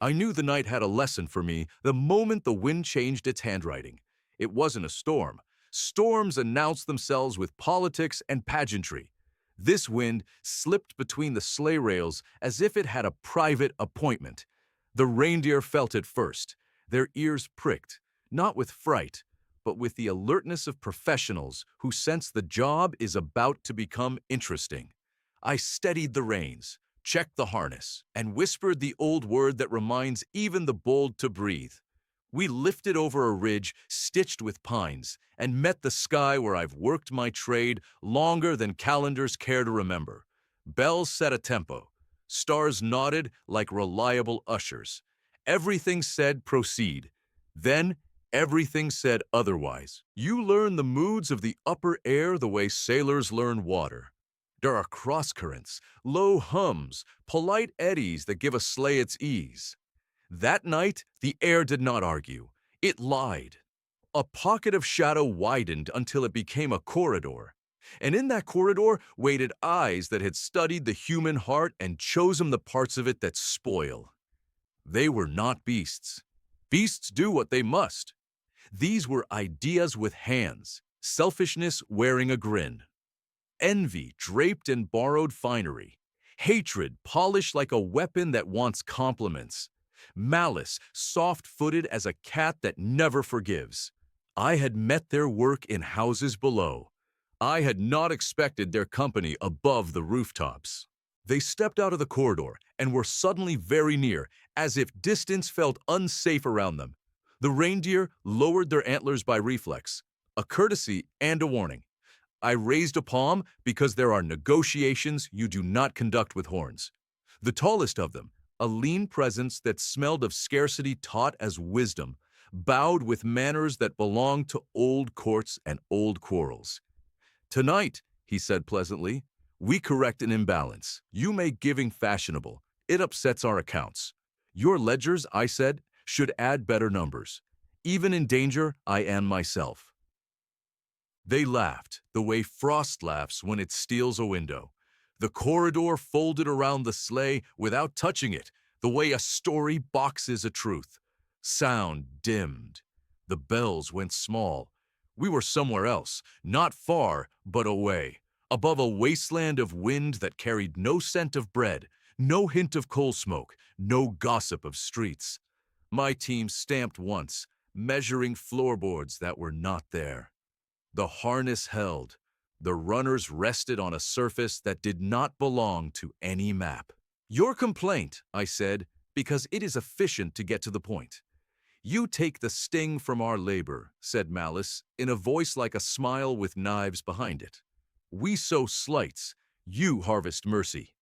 I knew the night had a lesson for me the moment the wind changed its handwriting. It wasn't a storm. Storms announce themselves with politics and pageantry. This wind slipped between the sleigh rails as if it had a private appointment. The reindeer felt it first. Their ears pricked, not with fright, but with the alertness of professionals who sense the job is about to become interesting. I steadied the reins, checked the harness, and whispered the old word that reminds even the bold to breathe. We lifted over a ridge stitched with pines and met the sky where I've worked my trade longer than calendars care to remember. Bells set a tempo. Stars nodded like reliable ushers. Everything said proceed. Then everything said otherwise. You learn the moods of the upper air the way sailors learn water. There are cross-currents, low hums, polite eddies that give a sleigh its ease. That night, the air did not argue. It lied. A pocket of shadow widened until it became a corridor. And in that corridor waited eyes that had studied the human heart and chosen the parts of it that spoil. They were not beasts. Beasts do what they must. These were ideas with hands, selfishness wearing a grin. Envy draped in borrowed finery. Hatred polished like a weapon that wants compliments. Malice soft-footed as a cat that never forgives. I had met their work in houses below. I had not expected their company above the rooftops. They stepped out of the corridor and were suddenly very near, as if distance felt unsafe around them. The reindeer lowered their antlers by reflex, a courtesy and a warning. I raised a palm because there are negotiations you do not conduct with horns. The tallest of them, a lean presence that smelled of scarcity taught as wisdom, bowed with manners that belonged to old courts and old quarrels. Tonight, he said pleasantly, we correct an imbalance. You make giving fashionable. It upsets our accounts. Your ledgers, I said, should add better numbers. Even in danger, I am myself. They laughed, the way frost laughs when it steals a window. The corridor folded around the sleigh without touching it, the way a story boxes a truth. Sound dimmed. The bells went small. We were somewhere else, not far, but away, above a wasteland of wind that carried no scent of bread, no hint of coal smoke, no gossip of streets. My team stamped once, measuring floorboards that were not there. The harness held. The runners rested on a surface that did not belong to any map. Your complaint, I said, because it is efficient to get to the point. You take the sting from our labor, said Malice, in a voice like a smile with knives behind it. We sow slights, you harvest mercy.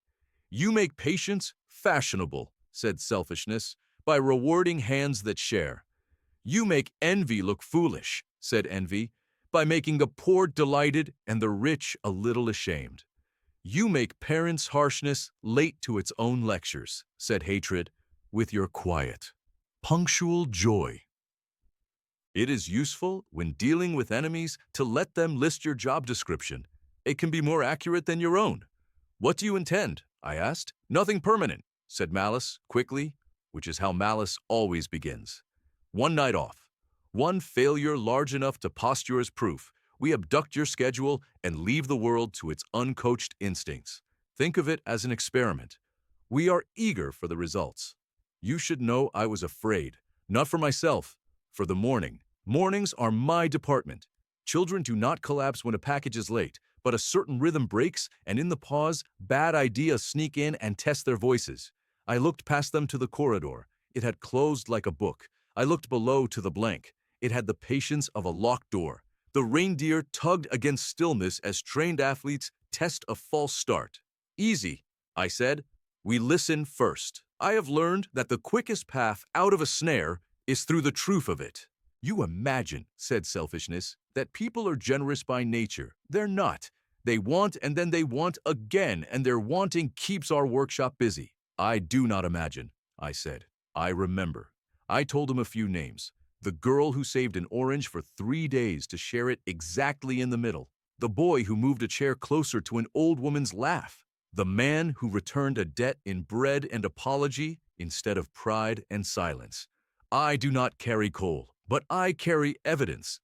You make patience fashionable, said Selfishness, by rewarding hands that share. You make envy look foolish, said Envy, by making the poor delighted and the rich a little ashamed. You make parents' harshness late to its own lectures, said Hatred, with your quiet, punctual joy. It is useful, when dealing with enemies, to let them list your job description. It can be more accurate than your own. What do you intend? I asked. Nothing permanent, said Malice, quickly, which is how Malice always begins. One night off. One failure large enough to posture as proof. We abduct your schedule and leave the world to its uncoached instincts. Think of it as an experiment. We are eager for the results. You should know I was afraid, not for myself, for the morning. Mornings are my department. Children do not collapse when a package is late, but a certain rhythm breaks, and in the pause, bad ideas sneak in and test their voices. I looked past them to the corridor. It had closed like a book. I looked below to the blank. It had the patience of a locked door. The reindeer tugged against stillness as trained athletes test a false start. Easy, I said. We listen first. I have learned that the quickest path out of a snare is through the truth of it. You imagine, said Selfishness, that people are generous by nature. They're not. They want and then they want again, and their wanting keeps our workshop busy. I do not imagine, I said. I remember. I told him a few names. The girl who saved an orange for 3 days to share it exactly in the middle. The boy who moved a chair closer to an old woman's laugh. The man who returned a debt in bread and apology. instead of pride and silence. I do not carry coal, but I carry evidence.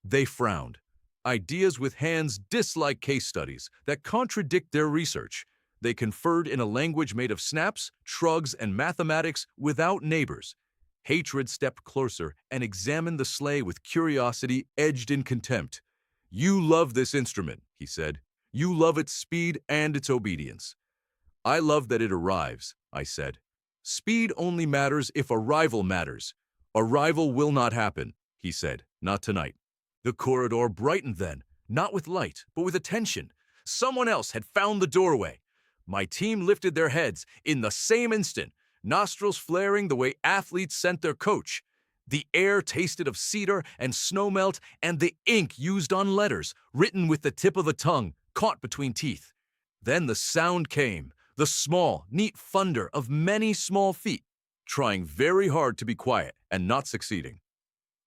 They frowned. Ideas with hands dislike case studies that contradict their research. They conferred in a language made of snaps, shrugs, and mathematics without neighbors. Hatred stepped closer and examined the sleigh with curiosity edged in contempt. You love this instrument, he said. You love its speed and its obedience. I love that it arrives, I said. Speed only matters if arrival matters. Arrival will not happen, he said. Not tonight. The corridor brightened then, not with light, but with attention. Someone else had found the doorway. My team lifted their heads in the same instant, nostrils flaring the way athletes scent their coach. The air tasted of cedar and snowmelt and the ink used on letters, written with the tip of the tongue, caught between teeth. Then the sound came, the small, neat thunder of many small feet, trying very hard to be quiet and not succeeding.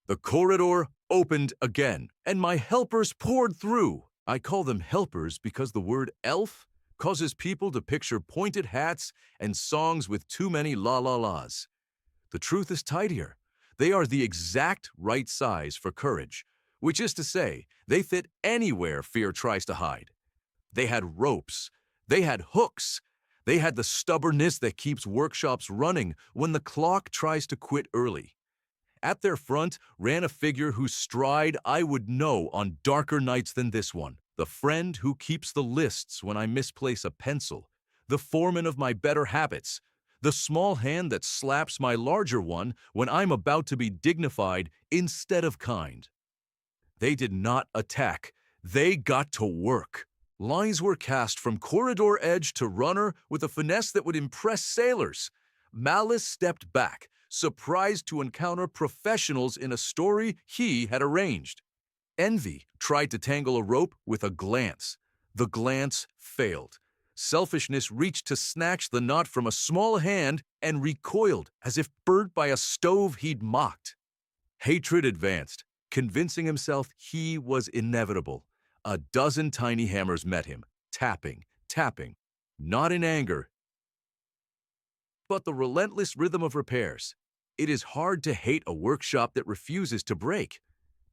The corridor opened again, and my helpers poured through. I call them helpers because the word elf causes people to picture pointed hats and songs with too many la-la-las. The truth is tidier. They are the exact right size for courage, which is to say, they fit anywhere fear tries to hide. They had ropes. They had hooks. They had the stubbornness that keeps workshops running when the clock tries to quit early. At their front ran a figure whose stride I would know on darker nights than this one, the friend who keeps the lists when I misplace a pencil, the foreman of my better habits, the small hand that slaps my larger one when I'm about to be dignified instead of kind. They did not attack. They got to work. Lines were cast from corridor edge to runner with a finesse that would impress sailors. Malice stepped back, surprised to encounter professionals in a story he had arranged. Envy tried to tangle a rope with a glance. The glance failed. Selfishness reached to snatch the knot from a small hand and recoiled as if burnt by a stove he'd mocked. Hatred advanced, convincing himself he was inevitable. A dozen tiny hammers met him, tapping, tapping, not in anger, but the relentless rhythm of repairs. It is hard to hate a workshop that refuses to break.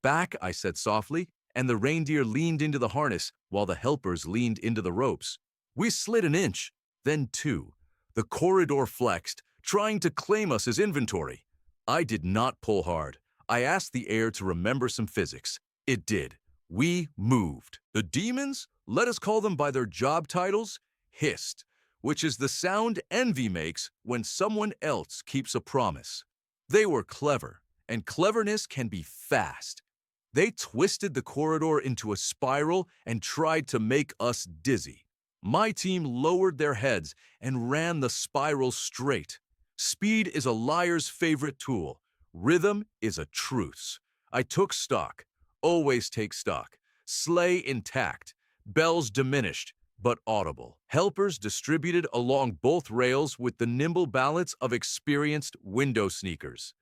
Back, I said softly, and the reindeer leaned into the harness while the helpers leaned into the ropes. We slid an inch, then two. The corridor flexed, trying to claim us as inventory. I did not pull hard. I asked the air to remember some physics. It did. We moved. The demons, let us call them by their job titles, hissed, which is the sound envy makes when someone else keeps a promise. They were clever, and cleverness can be fast. They twisted the corridor into a spiral and tried to make us dizzy. My team lowered their heads and ran the spiral straight. Speed is a liar's favorite tool. Rhythm is a truce. I took stock. Always take stock. Sleigh intact. Bells diminished, but audible. Helpers distributed along both rails with the nimble balance of experienced window sneakers.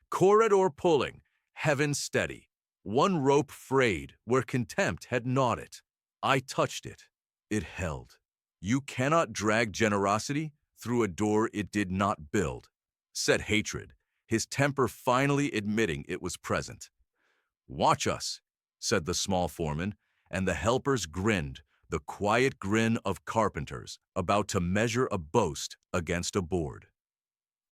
Corridor pulling, heaven steady. One rope frayed where contempt had gnawed it. I touched it. It held. You cannot drag generosity through a door it did not build, said hatred, his temper finally admitting it was present. Watch us, said the small foreman, and the helpers grinned, the quiet grin of carpenters about to measure a boast against a board.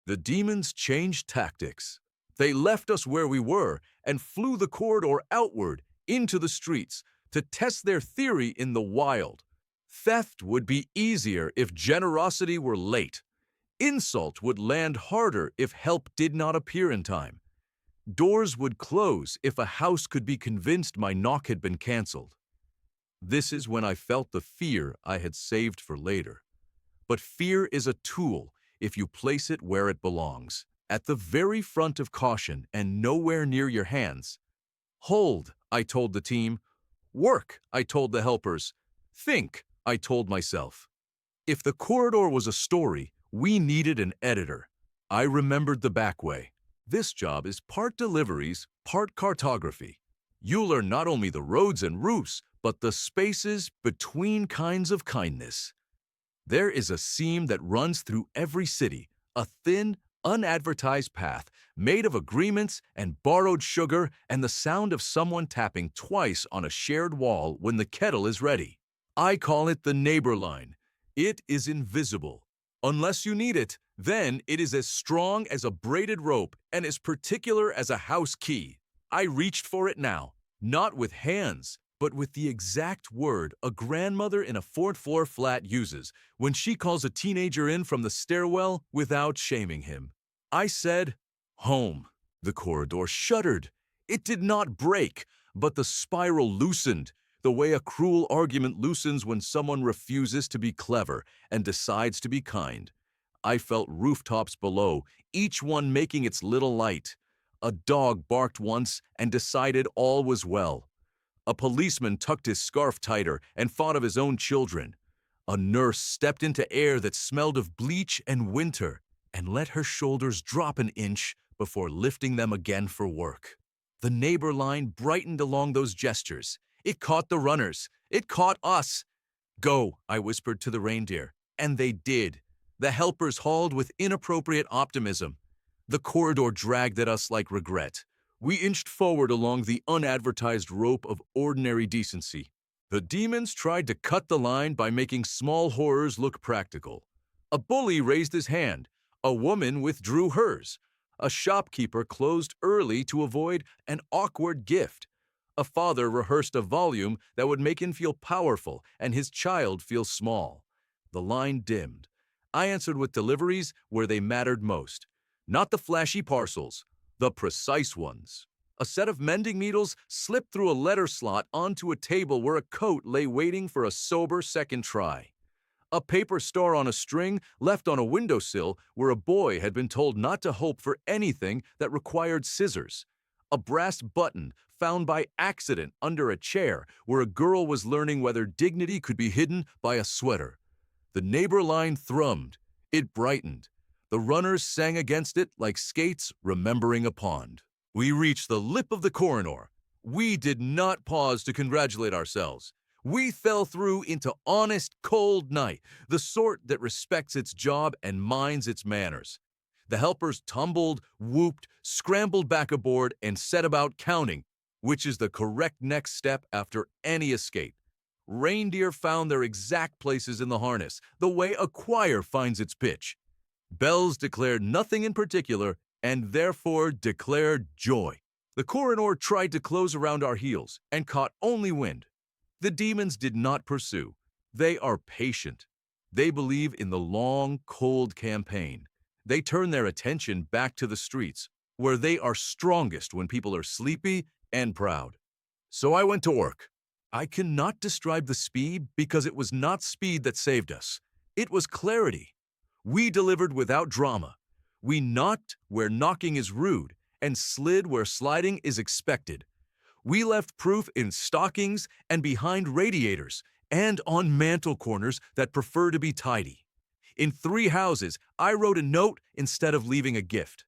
The demons changed tactics. They left us where we were and flew the corridor outward into the streets to test their theory in the wild. Theft would be easier if generosity were late. Insult would land harder if help did not appear in time. Doors would close if a house could be convinced my knock had been canceled. This is when I felt the fear I had saved for later. But fear is a tool if you place it where it belongs, at the very front of caution and nowhere near your hands. Hold, I told the team. Work, I told the helpers. Think, I told myself. If the corridor was a story, we needed an editor. I remembered the back way. This job is part deliveries, part cartography. You learn not only the roads and roofs, but the spaces between kinds of kindness. There is a seam that runs through every city, a thin, unadvertised path made of agreements and borrowed sugar and the sound of someone tapping twice on a shared wall when the kettle is ready. I call it the neighbor line. It is invisible. Unless you need it, then it is as strong as a braided rope and as particular as a house key. I reached for it now, not with hands, but with the exact word a grandmother in a fourth-floor flat uses when she calls a teenager in from the stairwell without shaming him. I said, "Home." The corridor shuddered. It did not break, but the spiral loosened, the way a cruel argument loosens when someone refuses to be clever and decides to be kind. I felt rooftops below, each one making its little light. A dog barked once and decided all was well. A policeman tucked his scarf tighter and thought of his own children. A nurse stepped into air that smelled of bleach and winter and let her shoulders drop an inch before lifting them again for work. The neighbor line brightened along those gestures. It caught the runners. It caught us. "Go," I whispered to the reindeer, and they did. The helpers hauled with inappropriate optimism. The corridor dragged at us like regret. We inched forward along the unadvertised rope of ordinary decency. The demons tried to cut the line by making small horrors look practical. A bully raised his hand. A woman withdrew hers. A shopkeeper closed early to avoid an awkward gift. A father rehearsed a volume that would make him feel powerful and his child feel small. The line dimmed. I answered with deliveries where they mattered most. Not the flashy parcels, the precise ones. A set of mending needles slipped through a letter slot onto a table where a coat lay waiting for a sober second try. A paper star on a string left on a windowsill where a boy had been told not to hope for anything that required scissors. A brass button found by accident under a chair where a girl was learning whether dignity could be hidden by a sweater. The neighbor line thrummed. It brightened. The runners sang against it like skates remembering a pond. We reached the lip of the corridor. We did not pause to congratulate ourselves. We fell through into honest, cold night, the sort that respects its job and minds its manners. The helpers tumbled, whooped, scrambled back aboard, and set about counting, which is the correct next step after any escape. Reindeer found their exact places in the harness, the way a choir finds its pitch. Bells declared nothing in particular, and therefore declared joy. The corridor tried to close around our heels and caught only wind. The demons did not pursue. They are patient. They believe in the long, cold campaign. They turn their attention back to the streets, where they are strongest when people are sleepy and proud. So I went to work. I cannot describe the speed because it was not speed that saved us. It was clarity. We delivered without drama. We knocked where knocking is rude and slid where sliding is expected. We left proof in stockings and behind radiators and on mantel corners that prefer to be tidy. In 3 houses, I wrote a note instead of leaving a gift.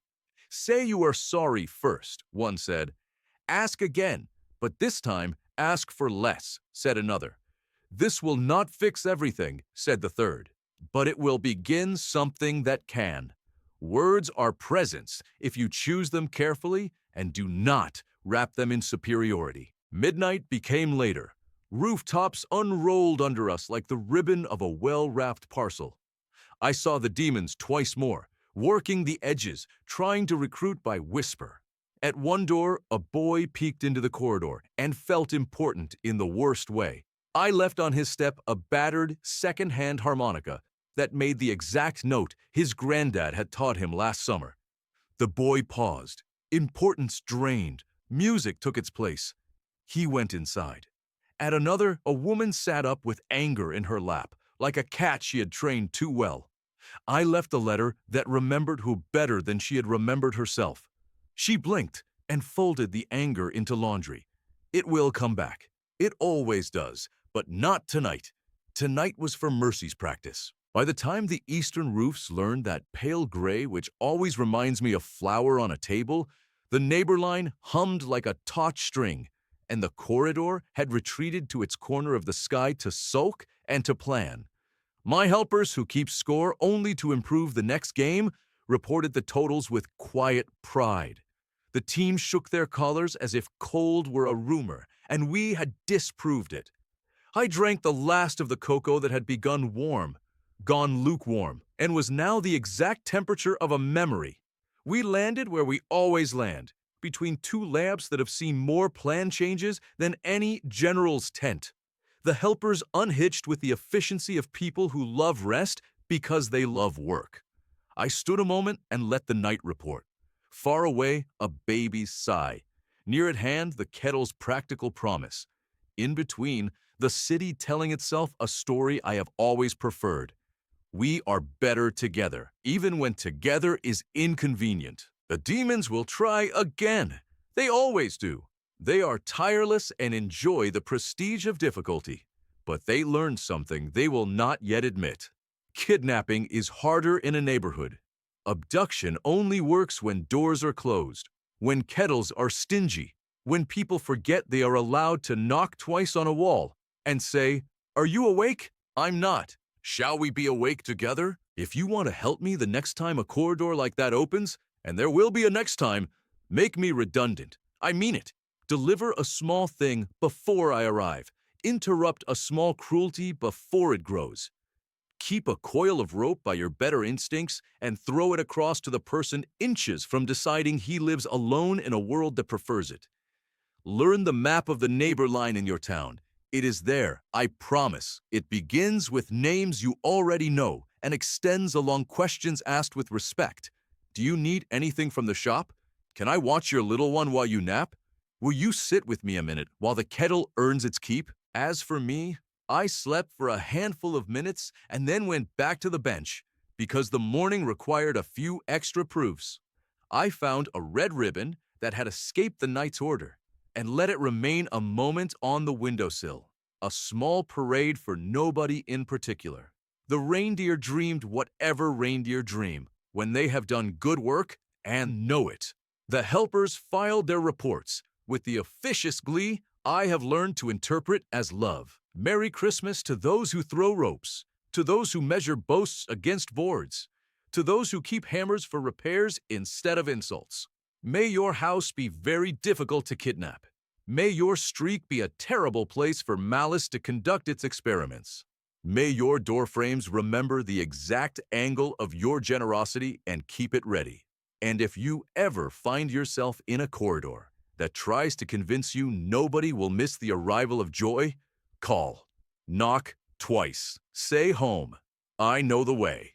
"Say you are sorry first," one said. "Ask again, but this time ask for less," said another. "This will not fix everything," said the third, "but it will begin something that can." Words are presents if you choose them carefully and do not wrap them in superiority. Midnight became later. Rooftops unrolled under us like the ribbon of a well-wrapped parcel. I saw the demons twice more, working the edges, trying to recruit by whisper. At one door, a boy peeked into the corridor and felt important in the worst way. I left on his step a battered, second-hand harmonica that made the exact note his granddad had taught him last summer. The boy paused. Importance drained. Music took its place. He went inside. At another, a woman sat up with anger in her lap, like a cat she had trained too well. I left a letter that remembered who better than she had remembered herself. She blinked and folded the anger into laundry. It will come back. It always does, but not tonight. Tonight was for Mercy's practice. By the time the eastern roofs learned that pale gray which always reminds me of flour on a table, the neighbor line hummed like a taut string, and the corridor had retreated to its corner of the sky to sulk and to plan. My helpers, who keep score only to improve the next game, reported the totals with quiet pride. The team shook their collars as if cold were a rumor, and we had disproved it. I drank the last of the cocoa that had begun warm, gone lukewarm, and was now the exact temperature of a memory. We landed where we always land, between two lamps that have seen more plan changes than any general's tent. The helpers unhitched with the efficiency of people who love rest because they love work. I stood a moment and let the night report. Far away, a baby's sigh. Near at hand, the kettle's practical promise. In between, the city telling itself a story I have always preferred. We are better together, even when together is inconvenient. The demons will try again. They always do. They are tireless and enjoy the prestige of difficulty. But they learned something they will not yet admit. Kidnapping is harder in a neighborhood. Abduction only works when doors are closed, when kettles are stingy, when people forget they are allowed to knock twice on a wall and say, "Are you awake? I'm not. Shall we be awake together? If you want to help me the next time a corridor like that opens, and there will be a next time, make me redundant. I mean it. Deliver a small thing before I arrive. Interrupt a small cruelty before it grows. Keep a coil of rope by your better instincts and throw it across to the person inches from deciding he lives alone in a world that prefers it. Learn the map of the neighbor line in your town. It is there, I promise. It begins with names you already know and extends along questions asked with respect. Do you need anything from the shop? Can I watch your little one while you nap? Will you sit with me a minute while the kettle earns its keep? As for me, I slept for a handful of minutes and then went back to the bench because the morning required a few extra proofs. I found a red ribbon that had escaped the night's order and let it remain a moment on the windowsill, a small parade for nobody in particular. The reindeer dreamed whatever reindeer dream when they have done good work and know it. The helpers filed their reports with the officious glee I have learned to interpret as love. Merry Christmas to those who throw ropes, to those who measure boasts against boards, to those who keep hammers for repairs instead of insults. May your house be very difficult to kidnap. May your street be a terrible place for malice to conduct its experiments. May your door frames remember the exact angle of your generosity and keep it ready. And if you ever find yourself in a corridor that tries to convince you nobody will miss the arrival of joy, call. Knock twice. Say home. I know the way.